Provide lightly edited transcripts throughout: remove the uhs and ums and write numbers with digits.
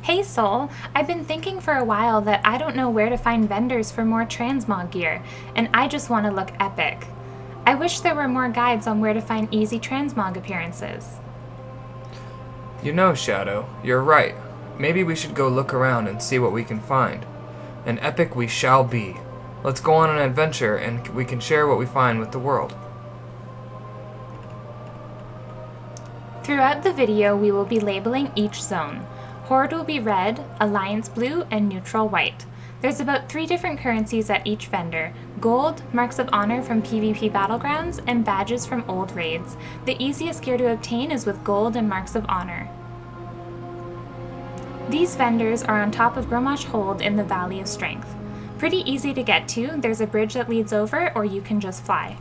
Hey Soul, I've been thinking for a while that I don't know where to find vendors for more transmog gear, and I just want to look epic. I wish there were more guides on where to find easy transmog appearances. You know, Shadow, you're right. Maybe we should go look around and see what we can find. An epic we shall be. Let's go on an adventure and we can share what we find with the world. Throughout the video, we will be labeling each zone. Horde will be red, Alliance blue, and neutral white. There's about 3 different currencies at each vendor: gold, marks of honor from PvP battlegrounds, and badges from old raids. The easiest gear to obtain is with gold and marks of honor. These vendors are on top of Grommash Hold in the Valley of Strength. Pretty easy to get to, there's a bridge that leads over, or you can just fly.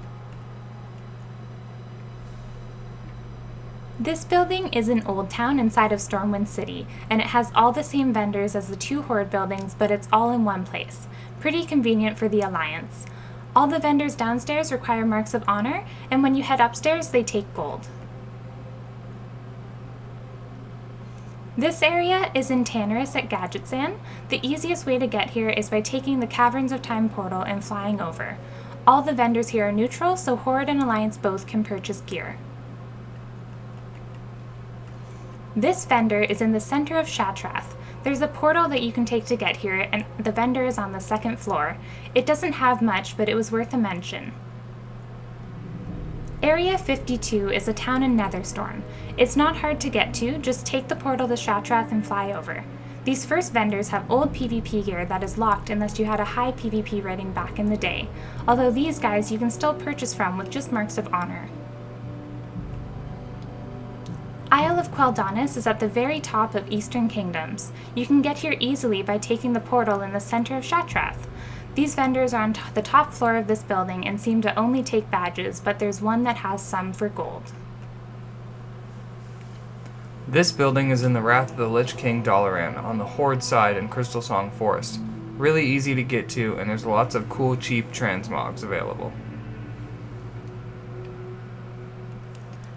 This building is an old town inside of Stormwind City, and it has all the same vendors as the 2 Horde buildings, but it's all in one place. Pretty convenient for the Alliance. All the vendors downstairs require marks of honor, and when you head upstairs, they take gold. This area is in Tanaris at Gadgetzan. The easiest way to get here is by taking the Caverns of Time portal and flying over. All the vendors here are neutral, so Horde and Alliance both can purchase gear. This vendor is in the center of Shattrath. There's a portal that you can take to get here, and the vendor is on the 2nd floor. It doesn't have much, but it was worth a mention. Area 52 is a town in Netherstorm. It's not hard to get to, just take the portal to Shattrath and fly over. These first vendors have old PvP gear that is locked unless you had a high PvP rating back in the day, although these guys you can still purchase from with just marks of honor. Isle of Quel'Danas is at the very top of Eastern Kingdoms. You can get here easily by taking the portal in the center of Shattrath. These vendors are on the top floor of this building and seem to only take badges, but there's one that has some for gold. This building is in the Wrath of the Lich King Dalaran on the Horde side in Crystalsong Forest. Really easy to get to, and there's lots of cool cheap transmogs available.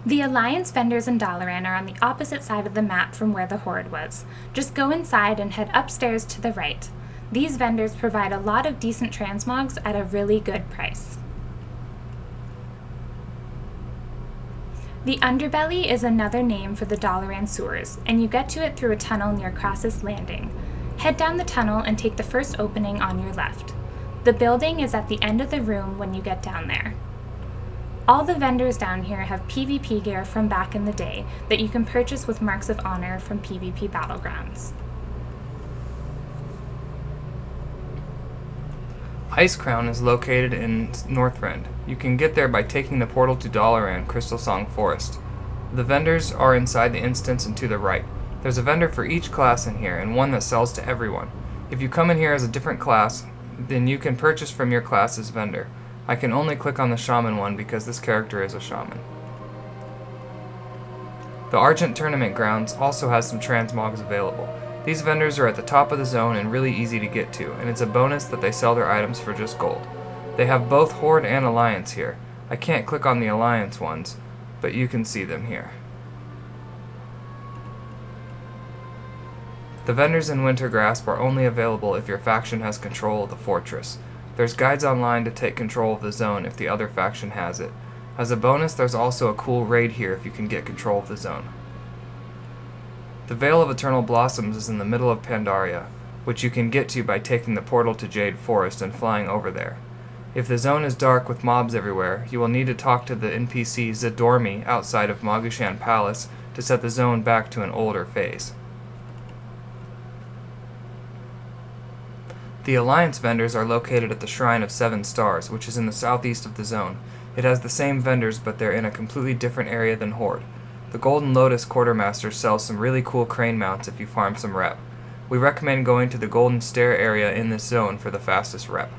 The Alliance vendors in Dalaran are on the opposite side of the map from where the Horde was. Just go inside and head upstairs to the right. These vendors provide a lot of decent transmogs at a really good price. The Underbelly is another name for the Dalaran sewers, and you get to it through a tunnel near Crassus Landing. Head down the tunnel and take the first opening on your left. The building is at the end of the room when you get down there. All the vendors down here have PvP gear from back in the day that you can purchase with marks of honor from PvP battlegrounds. Icecrown is located in Northrend. You can get there by taking the portal to Dalaran, Crystalsong Forest. The vendors are inside the instance and to the right. There's a vendor for each class in here, and one that sells to everyone. If you come in here as a different class, then you can purchase from your class's vendor. I can only click on the Shaman one because this character is a Shaman. The Argent tournament grounds also has some transmogs available. These vendors are at the top of the zone and really easy to get to, and it's a bonus that they sell their items for just gold. They have both Horde and Alliance here. I can't click on the Alliance ones, but you can see them here. The vendors in Wintergrasp are only available if your faction has control of the fortress. There's guides online to take control of the zone if the other faction has it. As a bonus, there's also a cool raid here if you can get control of the zone. The Vale of Eternal Blossoms is in the middle of Pandaria, which you can get to by taking the portal to Jade Forest and flying over there. If the zone is dark with mobs everywhere, you will need to talk to the NPC Zadormi outside of Magushan Palace to set the zone back to an older phase. The Alliance vendors are located at the Shrine of 7 Stars, which is in the southeast of the zone. It has the same vendors, but they're in a completely different area than Horde. The Golden Lotus Quartermaster sells some really cool crane mounts if you farm some rep. We recommend going to the Golden Stair area in this zone for the fastest rep.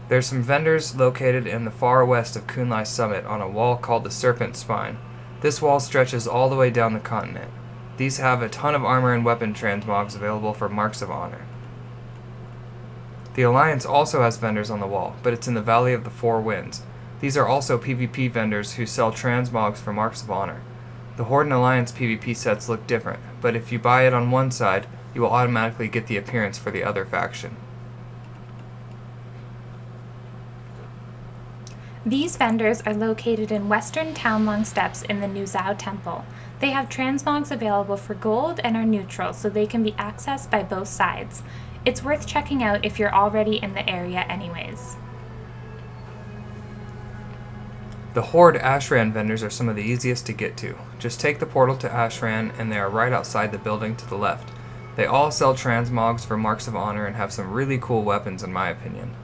There's some vendors located in the far west of Kun Lai Summit on a wall called the Serpent Spine. This wall stretches all the way down the continent. These have a ton of armor and weapon transmogs available for marks of honor. The Alliance also has vendors on the wall, but it's in the Valley of the Four Winds. These are also PvP vendors who sell transmogs for marks of honor. The Horde and Alliance PvP sets look different, but if you buy it on one side, you will automatically get the appearance for the other faction. These vendors are located in western Townlong steps in the New Zhao Temple. They have transmogs available for gold and are neutral, so they can be accessed by both sides. It's worth checking out if you're already in the area anyways. The Horde Ashran vendors are some of the easiest to get to. Just take the portal to Ashran and they are right outside the building to the left. They all sell transmogs for marks of honor and have some really cool weapons in my opinion.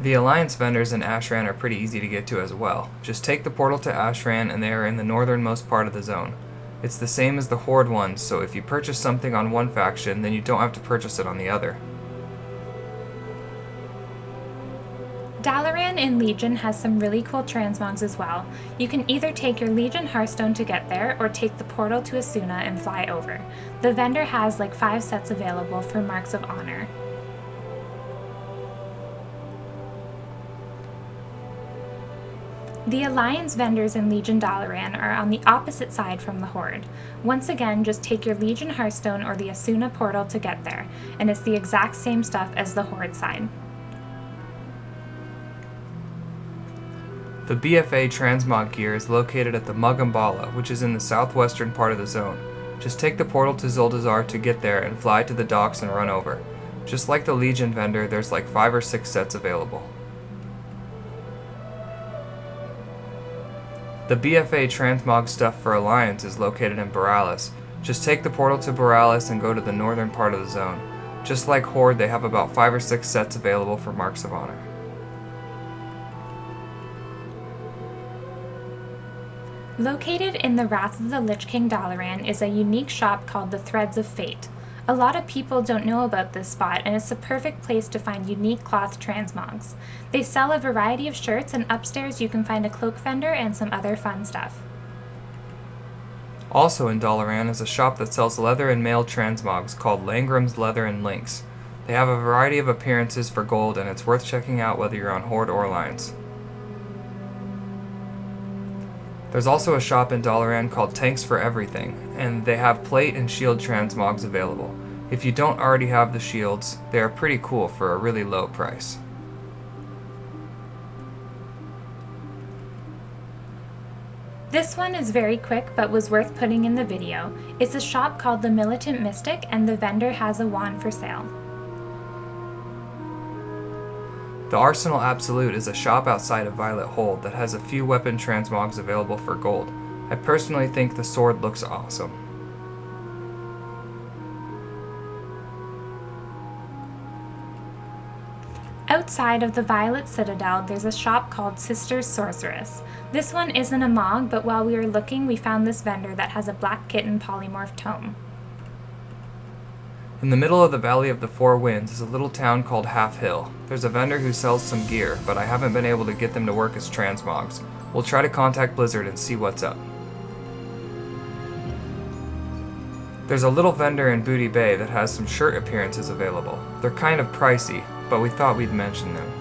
The Alliance vendors in Ashran are pretty easy to get to as well. Just take the portal to Ashran and they are in the northernmost part of the zone. It's the same as the Horde ones, so if you purchase something on one faction, then you don't have to purchase it on the other. Dalaran in Legion has some really cool transmogs as well. You can either take your Legion Hearthstone to get there, or take the portal to Asuna and fly over. The vendor has like 5 sets available for marks of honor. The Alliance vendors in Legion Dalaran are on the opposite side from the Horde. Once again, just take your Legion Hearthstone or the Asuna portal to get there, and it's the exact same stuff as the Horde side. The BFA transmog gear is located at the Mugambala, which is in the southwestern part of the zone. Just take the portal to Zuldazar to get there and fly to the docks and run over. Just like the Legion vendor, there's like 5 or 6 sets available. The BFA transmog stuff for Alliance is located in Boralus. Just take the portal to Boralus and go to the northern part of the zone. Just like Horde, they have about 5 or 6 sets available for marks of honor. Located in the Wrath of the Lich King Dalaran is a unique shop called the Threads of Fate. A lot of people don't know about this spot, and it's the perfect place to find unique cloth transmogs. They sell a variety of shirts, and upstairs you can find a cloak vendor and some other fun stuff. Also in Dalaran is a shop that sells leather and mail transmogs called Langram's Leather and Links. They have a variety of appearances for gold, and it's worth checking out whether you're on Horde or Alliance. There's also a shop in Dalaran called Tanks for Everything, and they have plate and shield transmogs available. If you don't already have the shields, they are pretty cool for a really low price. This one is very quick but was worth putting in the video. It's a shop called the Militant Mystic, and the vendor has a wand for sale. The Arsenal Absolute is a shop outside of Violet Hold that has a few weapon transmogs available for gold. I personally think the sword looks awesome. Outside of the Violet Citadel, there's a shop called Sister's Sorceress. This one isn't a mog, but while we were looking, we found this vendor that has a black kitten polymorph tome. In the middle of the Valley of the Four Winds is a little town called Half Hill. There's a vendor who sells some gear, but I haven't been able to get them to work as transmogs. We'll try to contact Blizzard and see what's up. There's a little vendor in Booty Bay that has some shirt appearances available. They're kind of pricey, but we thought we'd mention them.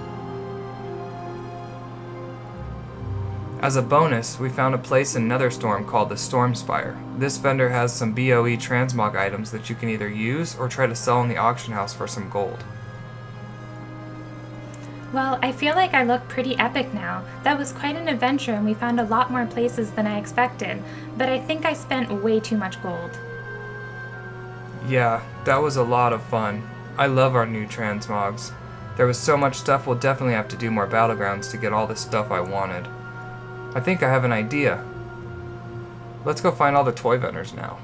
As a bonus, we found a place in Netherstorm called the Stormspire. This vendor has some BOE transmog items that you can either use or try to sell in the auction house for some gold. Well, I feel like I look pretty epic now. That was quite an adventure, and we found a lot more places than I expected, but I think I spent way too much gold. Yeah, that was a lot of fun. I love our new transmogs. There was so much stuff, we'll definitely have to do more battlegrounds to get all the stuff I wanted. I think I have an idea. Let's go find all the toy vendors now.